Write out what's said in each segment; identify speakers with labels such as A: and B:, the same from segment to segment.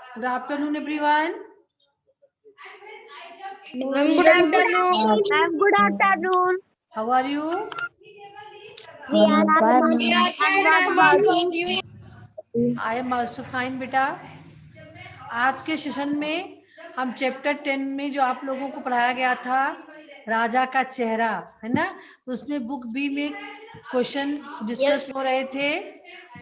A: Good afternoon, everyone.
B: Good afternoon.
C: Good afternoon.
A: How are you?
C: We are fine. And what about you?
A: I am also fine, बेटा. आज के session में हम chapter 10 में जो आप लोगों को पढ़ाया गया था राजा का चेहरा, है ना, उसमें बुक बी में क्वेश्चन डिस्कस हो रहे थे.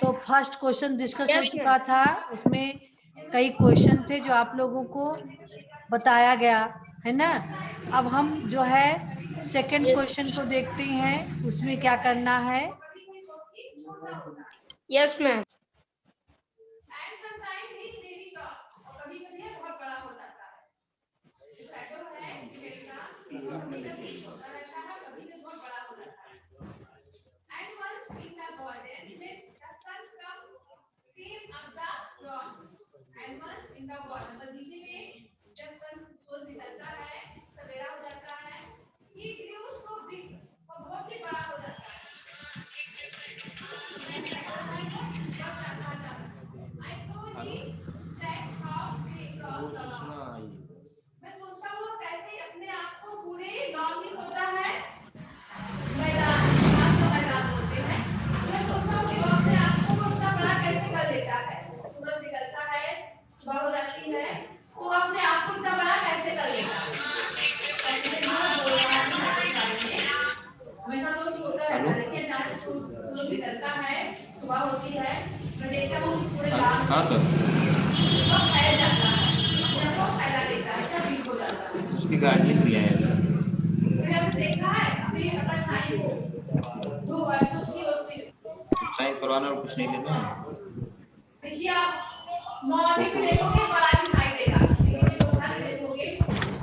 A: तो फर्स्ट क्वेश्चन डिस्कस हो चुका था, उसमें कई क्वेश्चन थे जो आप लोगों को बताया गया, है ना. अब हम जो है सेकंड क्वेश्चन को देखते हैं, उसमें क्या करना है.
B: Yes ma'am.
D: हाँ सर. उसकी गार्जियन भी आया सर. साइन करवाना और कुछ नहीं लेना है.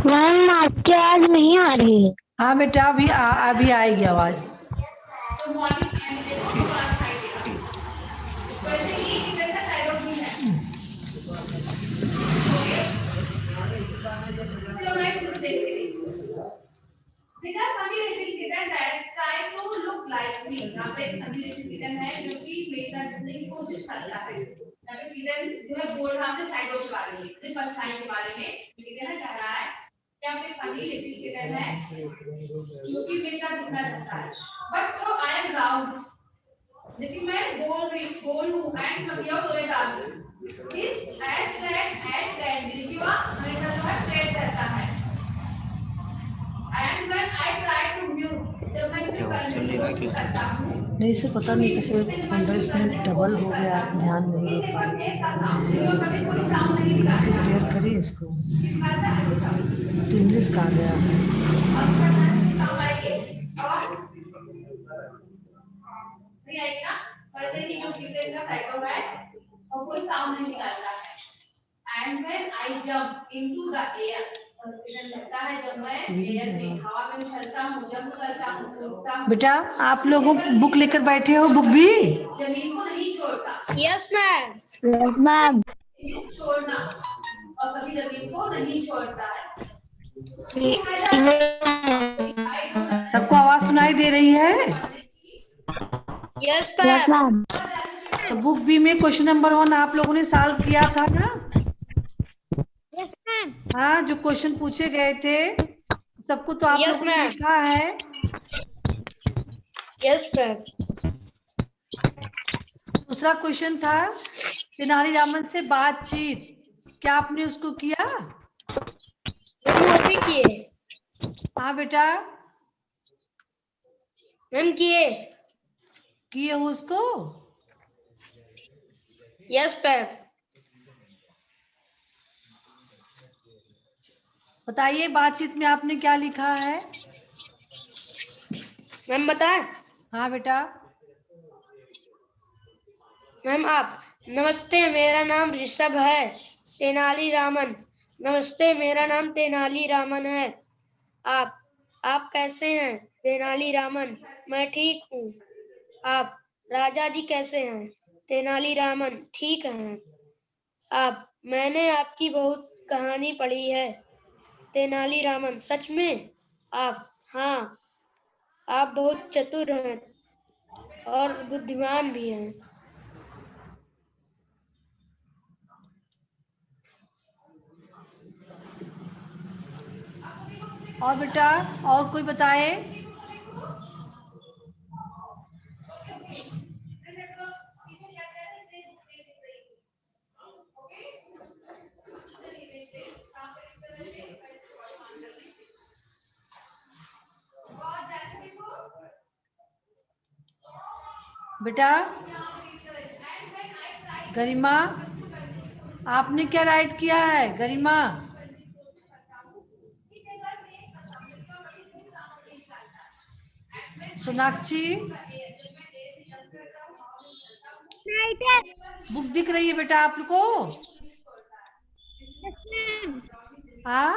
C: मैम आपकी आवाज नहीं आ रही है.
A: हाँ बेटा, अभी आएगी आवाज. नहीं से पता नहीं कैसे फोल्डर इसमें डबल हो गया, ध्यान नहीं दे पाई. कैसे शेयर करें इसको, तो इंग्लिश का आ गया. बेटा आप लोगों बुक लेकर बैठे हो, बुक भी.
B: Yes ma'am.
C: Yes ma'am.
A: सबको आवाज सुनाई दे रही है.
B: Yes
C: yes
B: ma'am.
C: मैम.
A: तो बुक बी में क्वेश्चन नंबर 1 आप लोगों ने सॉल्व किया था ना.
C: Yes ma'am.
A: हाँ, जो क्वेश्चन पूछे गए थे सबको तो आप
B: Yes,
A: लोगों ने
B: ma'am.
A: लिखा है.
B: Yes ma'am.
A: दूसरा क्वेश्चन था तेनालीरामन से बातचीत, क्या आपने उसको किया.
B: वो भी किए.
A: हाँ बेटा,
B: मैम
A: किए हो उसको.
B: Yes ma'am.
A: बताइए बातचीत में आपने क्या लिखा है.
B: मैम बताएं.
A: हाँ बेटा.
B: मैम आप. नमस्ते मेरा नाम ऋषभ है. तेनालीरामन. नमस्ते मेरा नाम तेनालीरामन है. आप कैसे हैं. तेनालीरामन. मैं ठीक हूँ. आप. राजा जी कैसे हैं. तेनालीरामन. ठीक हैं. आप. मैंने आपकी बहुत कहानी पढ़ी है. तेनालीरामन. सच में. आप. हाँ. आप बहुत चतुर हैं और बुद्धिमान भी हैं.
A: और बेटा और कोई बताए? बेटा गरिमा, आपने क्या राइट किया है गरिमा? सोनाक्षी, बुक दिख रही है बेटा आपको? हाँ,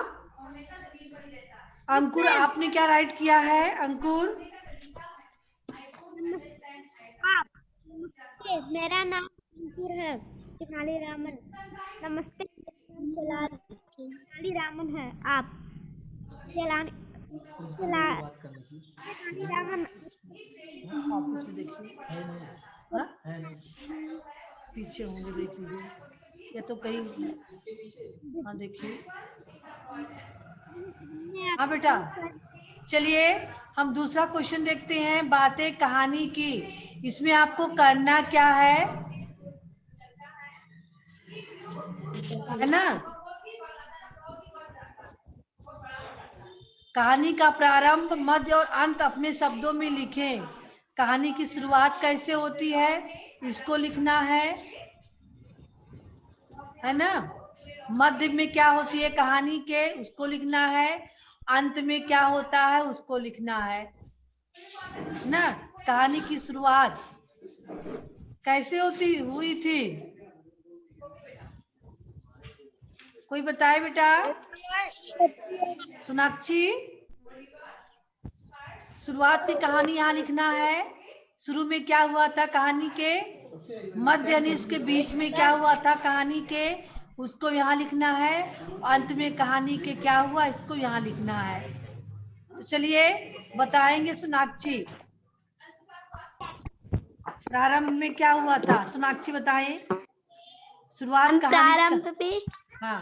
A: अंकुर आपने क्या राइट किया है? अंकुर,
C: नमस्ते, मेरा नाम अंकुर है, तेनाली रामन। नमस्ते, मेरा नाम तेनाली रामन है। आप तेनाली तेनाली रामन।
A: ऑफिस में देखिए, हाँ? पीछे होंगे, देख लीजिए, या तो कहीं, हाँ देखिए। हाँ बेटा, चलिए हम दूसरा क्वेश्चन देखते हैं। बातें कहानी की, इसमें आपको करना क्या है ना? कहानी का प्रारंभ, मध्य और अंत अपने शब्दों में लिखें। कहानी की शुरुआत कैसे होती है इसको लिखना है ना? मध्य में क्या होती है कहानी के, उसको लिखना है। अंत में क्या होता है उसको लिखना है ना? कहानी की शुरुआत कैसे हुई थी? कोई बताए बेटा? सोनाक्षी, शुरुआत की कहानी यहाँ लिखना है। शुरू में क्या हुआ था कहानी के, मध्य यानी इसके बीच में क्या हुआ था कहानी के, उसको यहाँ लिखना है। अंत में कहानी के क्या हुआ इसको यहाँ लिखना है। तो चलिए बताएंगे सोनाक्षी, प्रारंभ में क्या हुआ था? सोनाक्षी बताएं शुरुआत कहानी
C: प्रारंभ में
A: हाँ,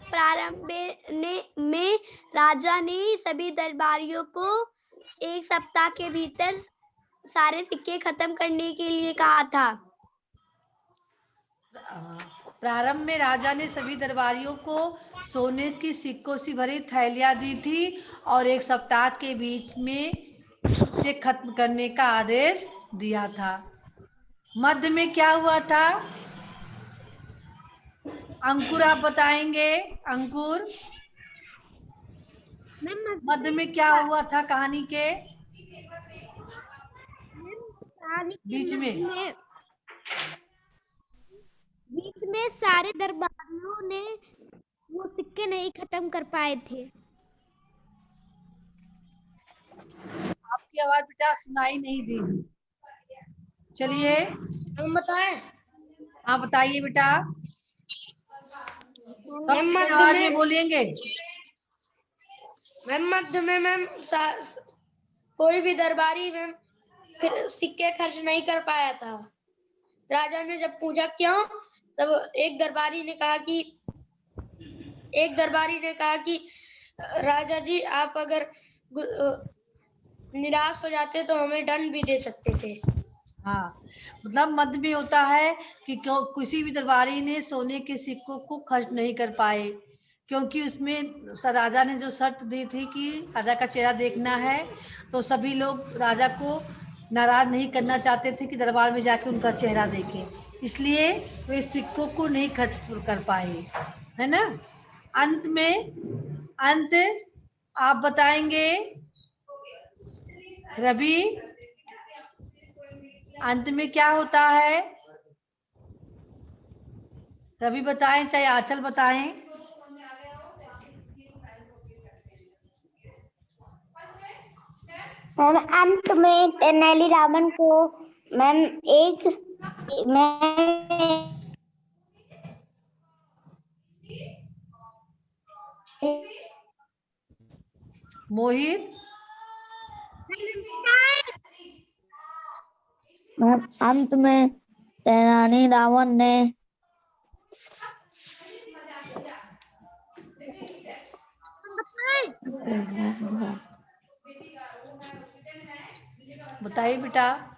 C: प्रारंभ में राजा ने सभी दरबारियों को एक सप्ताह के भीतर सारे सिक्के खत्म करने के लिए कहा था।
A: प्रारंभ में राजा ने सभी दरबारियों को सोने की सिक्कों से भरी थैलियां दी थी और एक सप्ताह के बीच में उसे खत्म करने का आदेश दिया था। मध्य में क्या हुआ था? अंकुर आप बताएंगे। अंकुर, मध्य में क्या हुआ था कहानी के बीच में?
C: बीच में सारे दरबारियों ने वो सिक्के नहीं खत्म कर पाए थे।
A: आपकी आवाज बेटा सुनाई नहीं दी। चलिए
B: हम बताएं?
A: आप बताइए बेटा,
B: मध्य
A: आवाज
B: में
A: में बोलेंगे।
B: मध्य में मैम कोई भी दरबारी मैम सिक्के खर्च नहीं कर पाया था। राजा ने जब पूछा क्यों, तब एक दरबारी ने कहा कि राजा जी आप अगर निराश हो जाते तो हमें दंड भी दे सकते थे।
A: हाँ, मतलब मध्य में होता है कि क्यों किसी भी दरबारी ने सोने के सिक्कों को खर्च नहीं कर पाए, क्योंकि उसमें राजा ने जो शर्त दी थी कि राजा का चेहरा देखना है, तो सभी लोग राजा को नाराज नहीं करना चाहते थे कि दरबार में जाके उनका चेहरा देखें, इसलिए वे सिक्कों को नहीं खर्च कर पाए, है ना? अंत आप बताएंगे रवि, अंत में क्या होता है? रवि बताएं चाहे आंचल बताएं।
C: अंत में तेनाली रामन को मैम
A: मोहित,
C: अंत में तेनाली रामन ने
A: बताइए बेटा।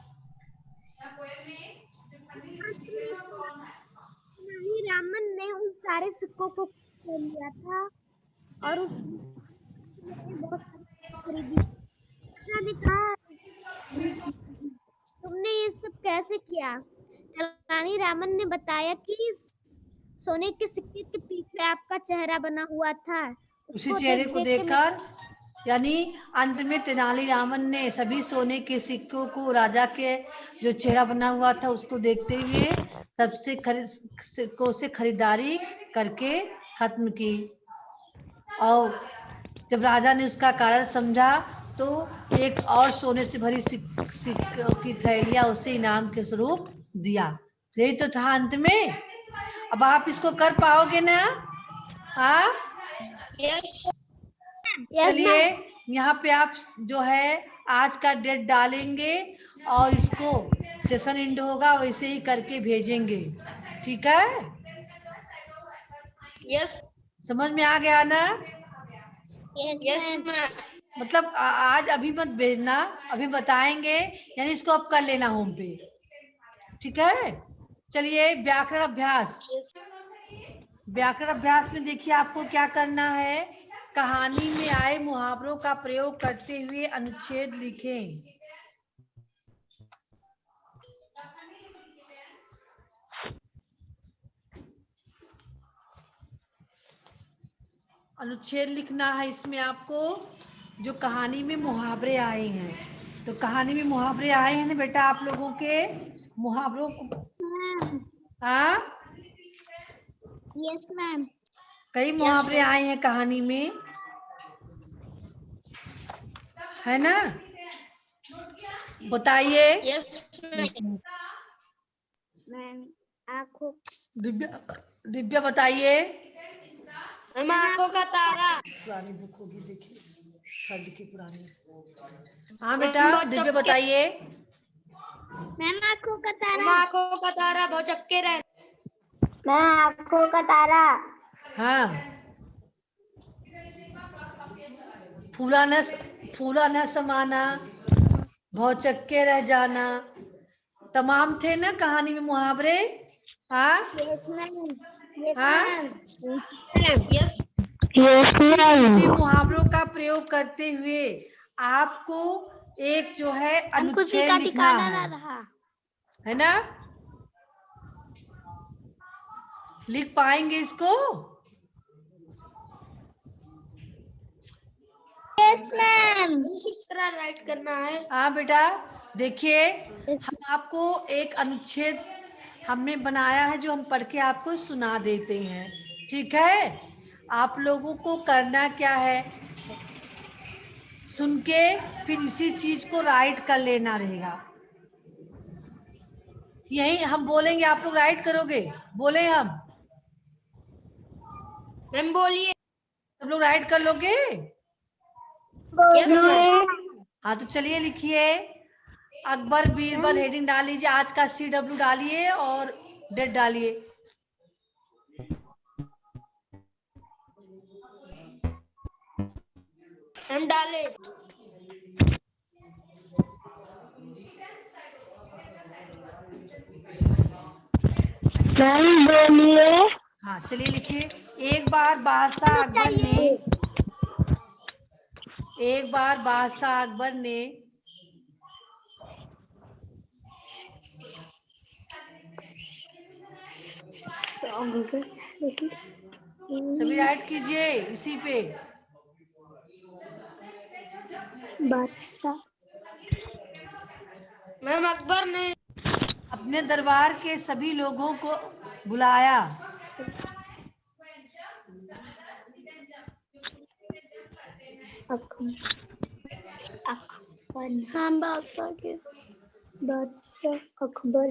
C: रामन ने उन सारे सिक्कों को ले लिया था और उसने बहुत सारी चीजें खरीदी। राजा ने कहा, तुमने ये सब कैसे किया? तेनाली रामन ने बताया कि सोने के सिक्के के पीछे आपका चेहरा बना हुआ था।
A: उसी
C: उसको
A: चेहरे
C: देख
A: को
C: देख के
A: देखकर, यानी अंत में तेनालीरामन ने सभी सोने के सिक्कों को, राजा के जो चेहरा बना हुआ था उसको देखते हुए तब से सिक्कों से खरीदारी करके खत्म की। और जब राजा ने उसका कारण समझा तो एक और सोने से भरी सिक्कों की थैलियां उसे इनाम के स्वरूप दिया। यही तो था अंत में। अब आप इसको कर पाओगे ना? हाँ,
B: यस
A: चलिए यहाँ पे आप जो है आज का डेट डालेंगे और इसको सेशन एंड होगा वैसे ही करके भेजेंगे। ठीक है,
B: यस
A: समझ में आ गया ना?
B: Yes ma'am.
A: मतलब आज अभी मत भेजना, अभी बताएंगे, यानी इसको अब कर लेना होम पे। ठीक है, चलिए व्याकरण अभ्यास। व्याकरण अभ्यास में देखिए आपको क्या करना है। कहानी में आए मुहावरों का प्रयोग करते हुए अनुच्छेद लिखें। अनुच्छेद लिखना है इसमें आपको, जो कहानी में मुहावरे आए हैं। तो कहानी में मुहावरे आए हैं ना बेटा आप लोगों के मुहावरों को। हाँ,
C: यस मैम।
A: कई मुहावरे आए हैं कहानी में, है ना? बताइए।
B: यस
C: मैम आँखों
A: दिव्या बताइए।
B: मैम आंखों का तारा।
A: पुरानी बुक होगी, देखिए थर्ड की पुरानी। हाँ
B: मैम
A: बेटा
B: बहुत
A: दिव्या
B: चक्के।
A: बताइए।
C: मैम आँखों का
B: मैम
C: तारा।
B: आंखों का तारा बहुत चक्के रहे।
C: मैम आँखों का तारा।
A: हाँ, फूला न समाना, भौचक्के रह जाना, तमाम थे ना कहानी में मुहावरे। हाँ
C: यस मैम। यस
A: हाँ,
C: मैम।
B: यस
A: इसी मुहावरों का प्रयोग करते हुए आपको एक जो है
C: हम खुशी
A: अनुच्छेद
C: का
A: लिखना
C: ठिकाना ना रहा।
A: है ना? लिख पाएंगे इसको?
C: Yes ma'am.
B: किस तरह राइट करना है?
A: हाँ बेटा, देखिए हम आपको एक अनुच्छेद हमने बनाया है जो हम पढ़ के आपको सुना देते हैं। ठीक है, आप लोगों को करना क्या है, सुन के फिर इसी चीज को राइट कर लेना रहेगा। यही हम बोलेंगे, आप लोग राइट करोगे। बोले हम,
B: मैम बोलिए।
A: सब लोग राइट कर लोगे?
B: Yes ma'am.
A: हाँ तो चलिए लिखिए, अकबर बीरबल हेडिंग डाल लीजिए, आज का CW डालिए और डेट डालिए।
B: हम डाले।
C: मैम बोलिए।
A: हाँ चलिए लिखिए, एक बार बादशाह अकबर ने सभी राइट कीजिए इसी पे।
C: बादशाह
B: मैम अकबर ने
A: अपने दरबार के सभी लोगों को बुलाया।
C: बादशाह अकबर।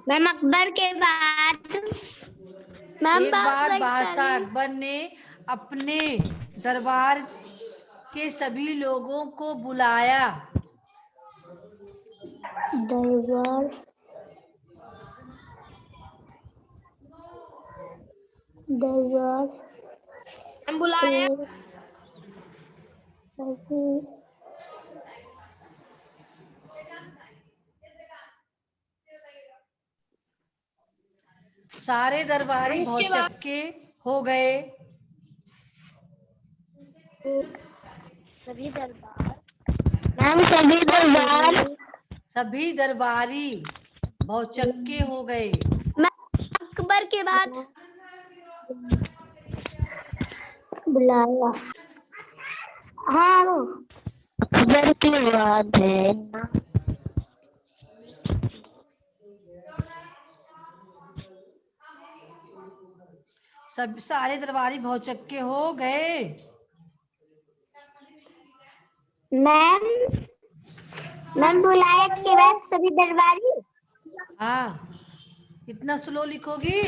C: मैम अकबर के बाद
A: एक बार बादशाह अकबर ने अपने दरबार के सभी लोगों को बुलाया।
C: दरबार
B: हम बुलाया।
A: सारे दरबारी भौचक्के हो गए।
C: सभी दरबार मैम सभी दरबार
A: सभी दरबारी भौचक्के हो गए।
C: अकबर के बाद बुलाया। हाँ अकबर के बाद है ना।
A: सब सारे दरबारी भौचक्के हो गए।
C: मैम मैम बुलाया के बाद सभी दरबारी।
A: हाँ, इतना स्लो लिखोगी?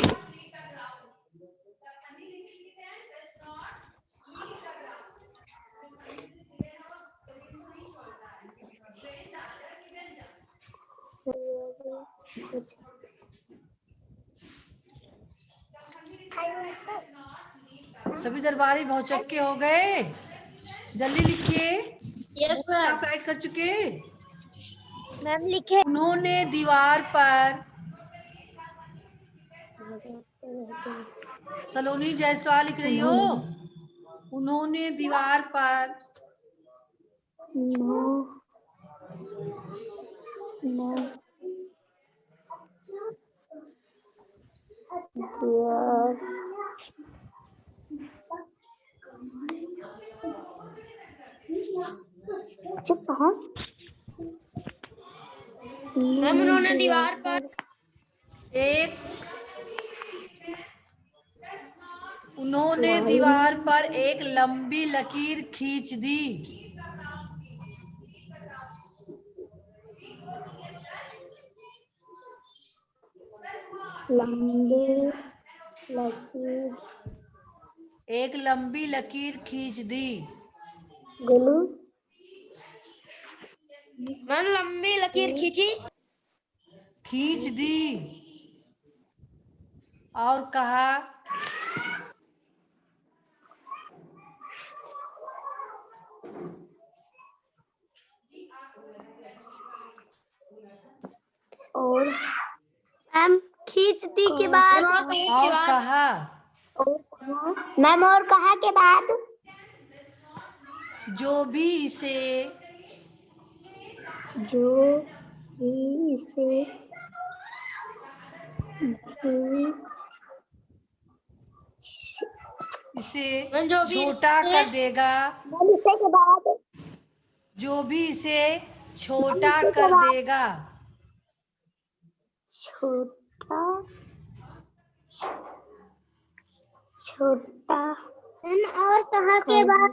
A: सभी दरबारी भौचक्के हो गए। जल्दी लिखिए।
B: Yes sir.
A: आप राइट कर चुके।
C: मैम लिखे।
A: उन्होंने दीवार पर सलोनी जायसवाल लिख रही हो। उन्होंने दीवार पर
B: मैम उन्होंने दीवार पर
A: एक उन्होंने दीवार पर एक लंबी लकीर खींच दी। एक लंबी लकीर खींच दी।
C: गोलू
B: मैम लंबी लकीर
A: खींच दी और कहा
C: और मैम खींच दी के बाद
A: और कहा
C: मैम और कहा के बाद
A: जो भी इसे इसे
B: मैम जो भी
A: छोटा कर देगा।
C: इसे के बाद
A: जो भी इसे छोटा कर देगा।
C: छोटा और कहा के बाद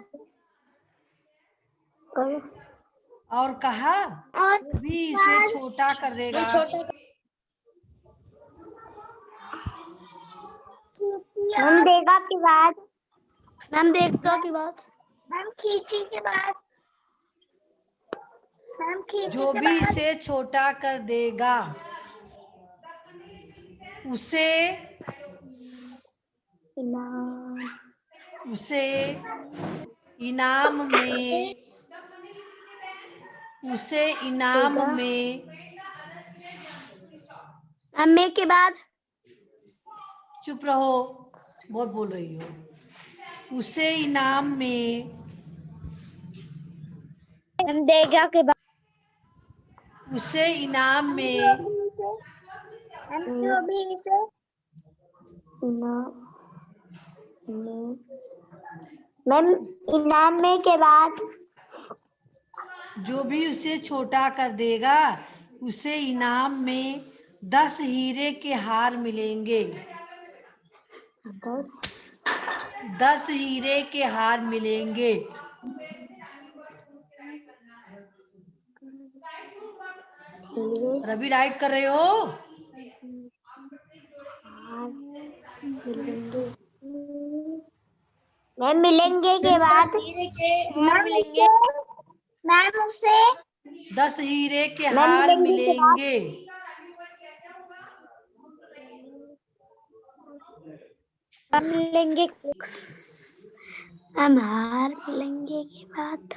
A: और कहा जो भी इसे छोटा कर देगा।
C: मैम देगा के बाद मैम देगा के बाद मैम खींची के बाद मैम खींची
A: जो
C: के
A: भी
C: बाद
A: इसे छोटा कर देगा उसे इनाम में
C: अम्मे के बाद
A: चुप रहो, बहुत बोल रही हो। उसे इनाम में
C: हम देगा के बाद
A: उसे इनाम में
C: हम जो भी इसे मैम इनाम में के बाद
A: जो भी उसे छोटा कर देगा उसे इनाम में 10 हीरे के हार मिलेंगे। 10 हीरे के हार मिलेंगे। रवि राइट कर रहे हो?
C: मैम मिलेंगे के बाद
B: मिलेंगे।
C: मैम उसे
A: 10 हीरे के
C: मैम
A: हार
C: मिलेंगे के बाद
A: मिलेंगे।
C: हम लेंगे हम हार मिलेंगे के बाद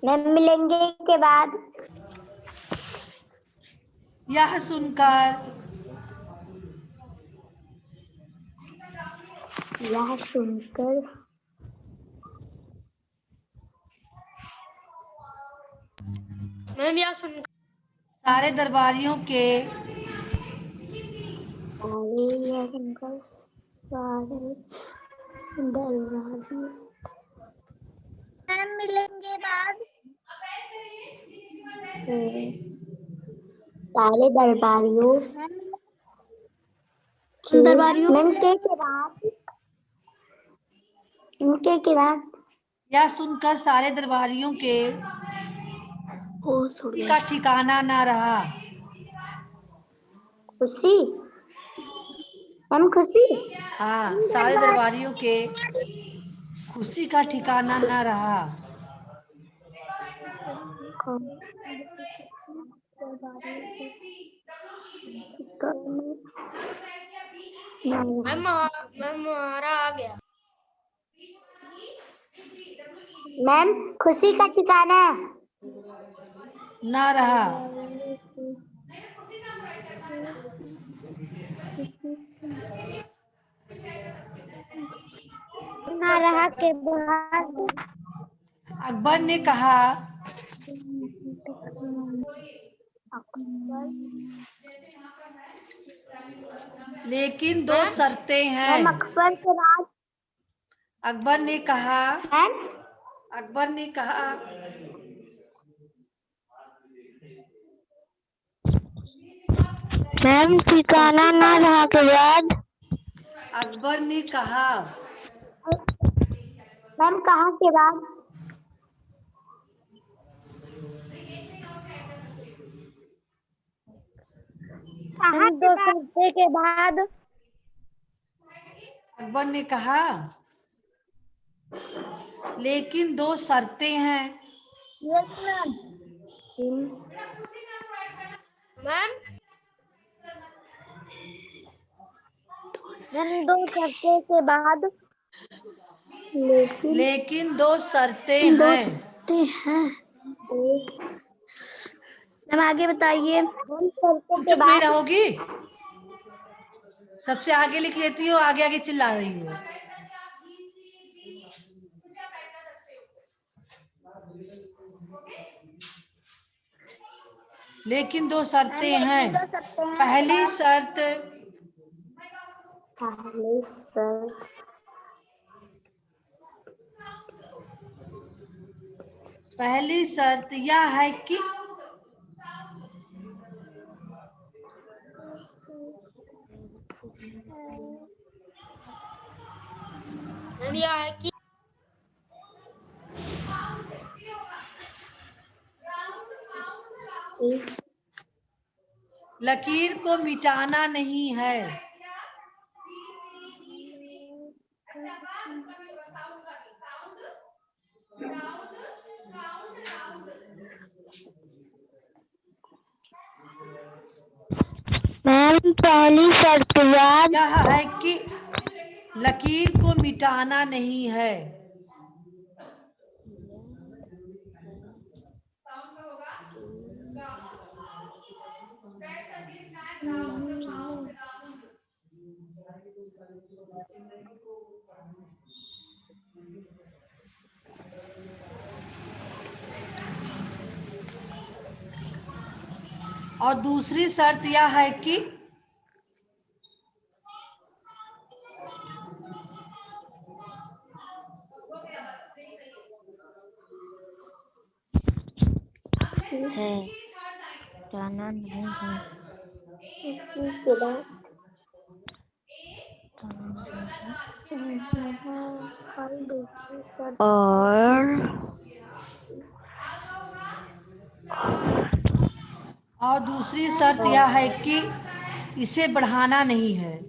C: मैम मिलेंगे के बाद।
A: यह सुनकर
B: मैम यह सुन
A: सारे दरबारियों के
C: मैम मिलेंगे बाद। सारे दरबारियों उनके के बाद
A: यह सुनकर सारे दरबारियों के का ठिकाना ना रहा।
C: खुशी। मैम खुशी।
A: हाँ, सारे दरबारियों के खुशी का ठिकाना ना रहा।
B: मैम हमारा आ गया।
C: मैम खुशी का ठिकाना
A: ना रहा।
C: ना रहा के बाद
A: अकबर ने कहा, लेकिन दो शर्तें हैं।
C: अकबर के बाद
A: अकबर ने कहा,
C: मैम
A: अकबर ने कहा,
C: मैम ठिकाना ना रहा के बाद
A: अकबर ने कहा,
C: मैम कहाँ के बाद कहाँ दो शर्तें के बाद
A: अकबर ने कहा, लेकिन दो शर्तें हैं।
B: मैम
C: दो शर्तें के बाद
A: लेकिन दो शर्तें हैं।
C: मैम आगे बताइए।
A: तुम चुप नहीं रहोगी? सबसे आगे लिख लेती हो, आगे आगे चिल्ला रही हो। लेकिन दो शर्तें हैं। पहली शर्त पहली शर्त यह है कि
B: मैम यह है कि
A: लकीर को मिटाना नहीं है।
C: मैम पहली शर्त
A: यह है कि लकीर को मिटाना नहीं है। और दूसरी शर्त यह है कि
C: जाना नहीं है।
A: और दूसरी शर्त यह है कि इसे बढ़ाना नहीं है।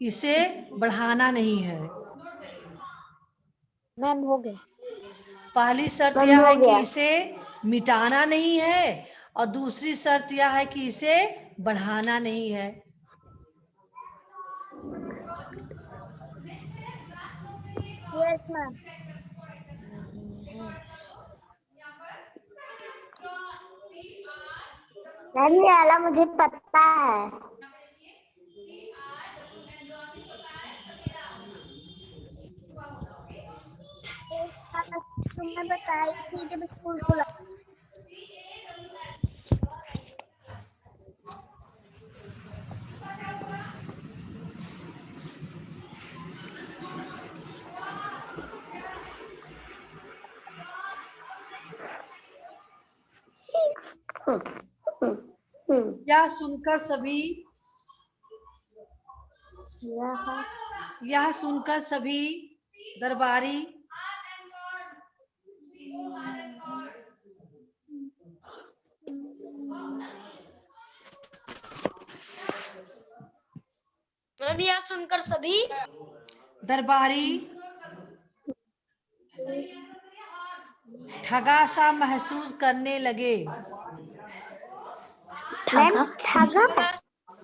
A: इसे बढ़ाना नहीं है।
C: मैम हो गए।
A: पहली शर्त
C: बंद
A: यह
C: हो
A: है कि
C: गया।
A: इसे मिटाना नहीं है और दूसरी शर्त यह है कि इसे बढ़ाना नहीं है।
C: Yes ma'am. मैम ये वाला मुझे पता है। तुमने बताई थी जब स्कूल खुला।
A: यह सुनकर सभी दरबारी
B: मैम यह सुनकर सभी
A: दरबारी ठगा सा महसूस करने लगे।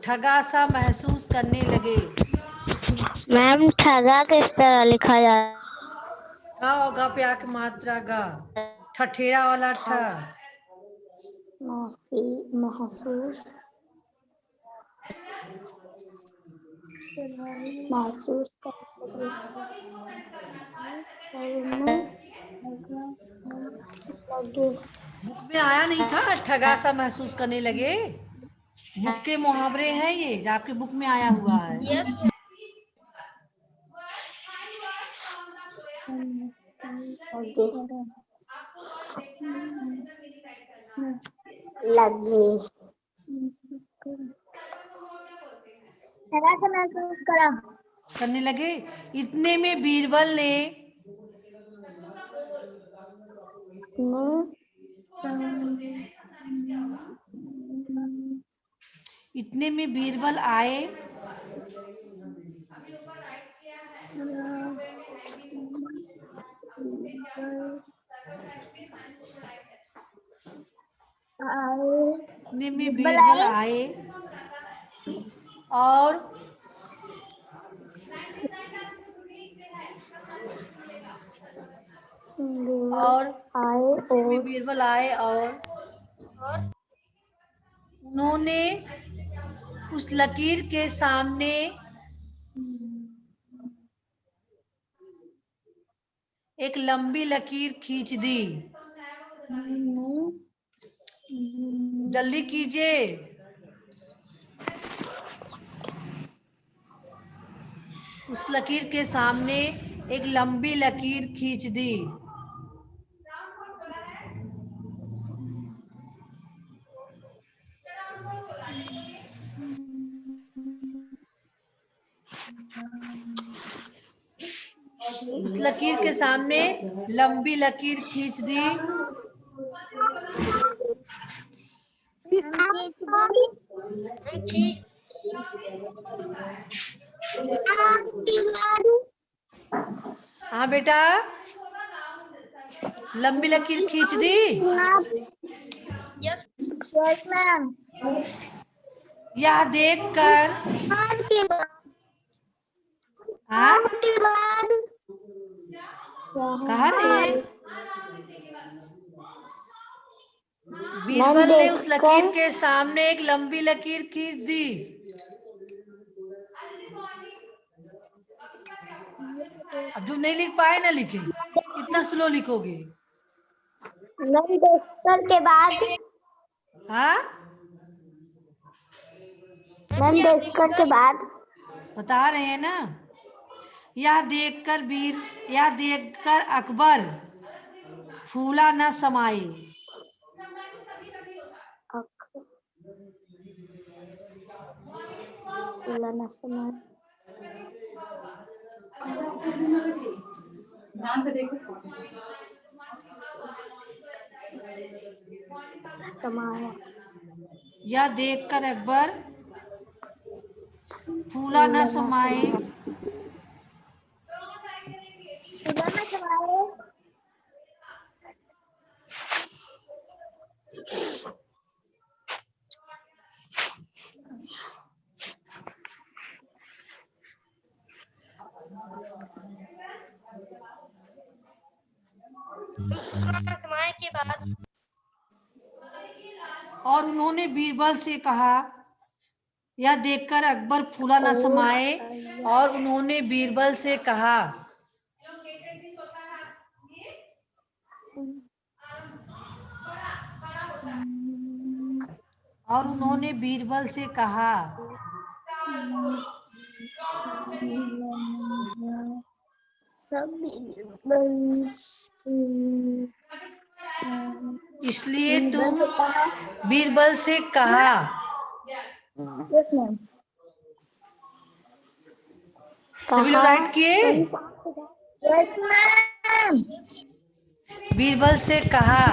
A: ठगा सा महसूस करने लगे।
C: मैम ठगा किस तरह लिखा जाता?
A: ग और ग पे आके मात्रा ग, ठठेरा वाला ठ।
C: महसूस
A: बुक में आया नहीं था ठगा सा महसूस करने लगे? बुक के मुहावरे हैं ये, जो आपके बुक में आया हुआ है।
B: यस
C: लगी ठगा सा महसूस करा
A: करने लगे। इतने में बीरबल ने आए इतने में बीरबल आए और बीरबल आए और उन्होंने उस लकीर के सामने एक लंबी लकीर खींच दी। जल्दी कीजिए। उस लकीर के सामने एक लंबी लकीर खींच दी। उस लकीर के सामने लंबी लकीर खींच दी। हाँ बेटा, लंबी लकीर खींच दी।
B: Yes
C: ma'am.
A: यह देखकर हाँ कहा रहे बीरबल ने उस लकीर के सामने एक लंबी लकीर खींच दी। अब जो नहीं लिख पाए ना लिखे, इतना स्लो लिखोगे।
C: देखकर के बाद
A: हाँ
C: मैम देखकर के बाद
A: बता रहे हैं ना। यह देखकर अकबर फूला न समाए।
E: ध्यान से देखो।
C: समाया।
A: यह देखकर अकबर फूला न समाए।
B: समाए के बाद
A: और उन्होंने बीरबल से कहा, यह देखकर अकबर फूला न समाए और उन्होंने बीरबल से कहा, और उन्होंने बीरबल से कहा, इसलिए तुम बीरबल से कहा, सभी लोग राइट किए? बीरबल से कहा,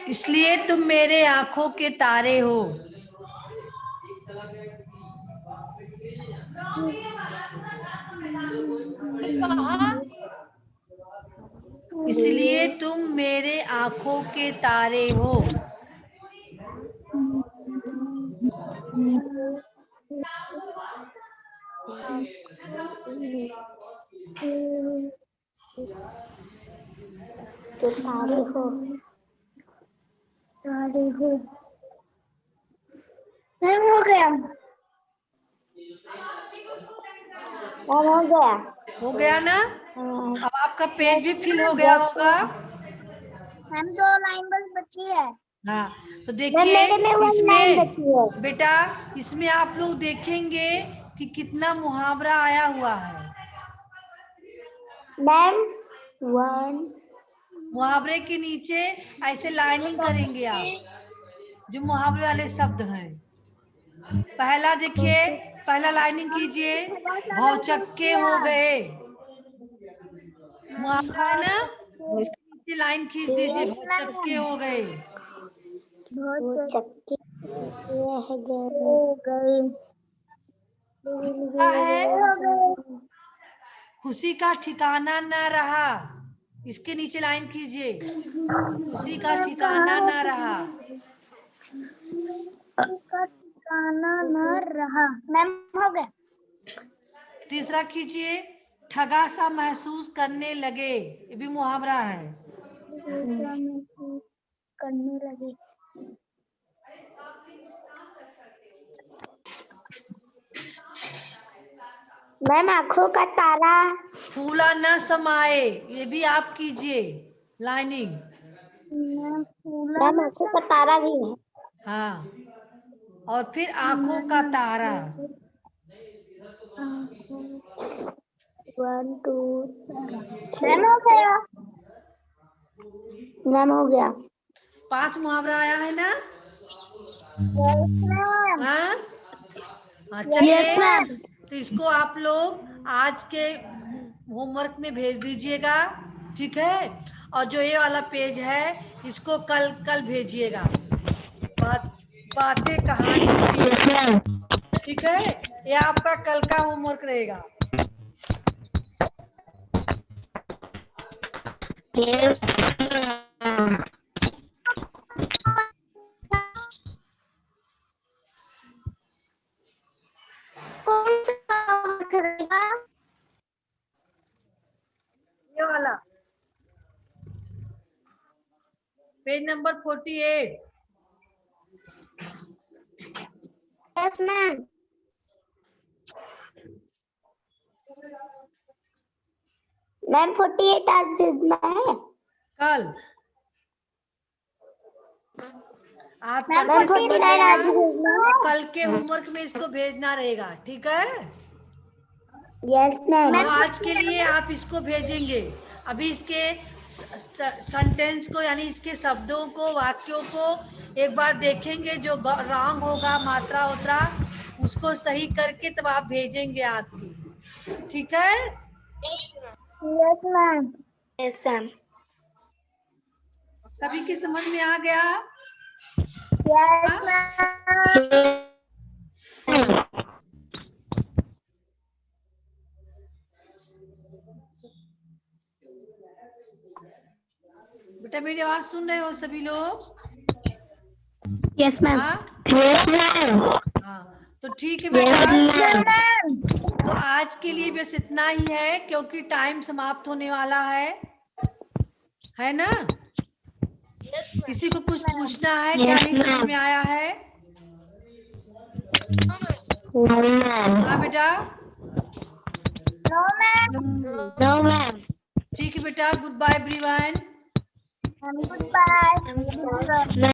A: इसलिए तुम मेरे आंखों के तारे हो। इसलिए तुम मेरे आंखों के तारे हो।
C: हो गया
A: हो गया ना? अब आपका पेज भी फिल हो गया होगा।
C: हम 2 लाइन बस बची है।
A: हाँ, तो देखिए इसमें बेटा, इसमें आप लोग देखेंगे कि कितना मुहावरा आया हुआ है।
C: मैम 1
A: मुहावरे के नीचे ऐसे लाइनिंग करेंगे आप, जो मुहावरे वाले शब्द हैं। पहला देखिए, पहला लाइनिंग कीजिए, भौचक्के हो गए। मुहावरा है ना, इसके नीचे लाइन खींच दीजिए, भौचक्के हो गए। दूसरा है, खुशी का ठिकाना न रहा। इसके नीचे लाइन कीजिए, खुशी का ठिकाना न रहा।
C: ठिकाना न रहा। मैम हो गया।
A: तीसरा कीजिए, ठगा सा महसूस करने लगे। ये भी मुहावरा है।
C: करने लगे। मैम आंखों का तारा
A: फूला न समाए, ये भी आप कीजिए लाइनिंग।
C: मैम आंखों का तारा भी है।
A: हाँ, और फिर आंखों का तारा।
C: 1 2 मैम हो गया। मैम हो गया।
A: 5 मुहावरा आया है ना? हाँ, चलिए, तो इसको आप लोग आज के होमवर्क में भेज दीजिएगा, ठीक है? और जो ये वाला पेज है, इसको कल भेजिएगा, बातें कहानी की, ठीक है? ये आपका कल का होमवर्क रहेगा। ये वाला page number 48।
C: Yes ma'am. Ma'am 48 आज भेजना है।
A: कल आज
C: मैम 49 आज भेजना है।
A: कल के होमवर्क में इसको भेजना रहेगा, ठीक है?
C: Yes ma'am.
A: आज के लिए आप इसको भेजेंगे। अभी इसके सेंटेंस को, यानी इसके शब्दों को, वाक्यों को एक बार देखेंगे। जो रॉन्ग होगा, मात्रा उतरा, उसको सही करके तब आप भेजेंगे आपकी, ठीक है?
C: Yes ma'am. Yes ma'am.
A: सभी की समझ में आ गया?
C: Yes ma'am.
A: बेटा मेरी आवाज सुन रहे हो सभी लोग?
C: Yes ma'am.
A: हाँ, तो ठीक है बेटा। तो आज के लिए बस इतना ही है, क्योंकि टाइम समाप्त होने वाला है ना। किसी को कुछ पूछना है? क्या नहीं समझ में आया है? हाँ बेटा,
C: नो मैम।
A: ठीक है बेटा। Goodbye everyone.
C: Good bye.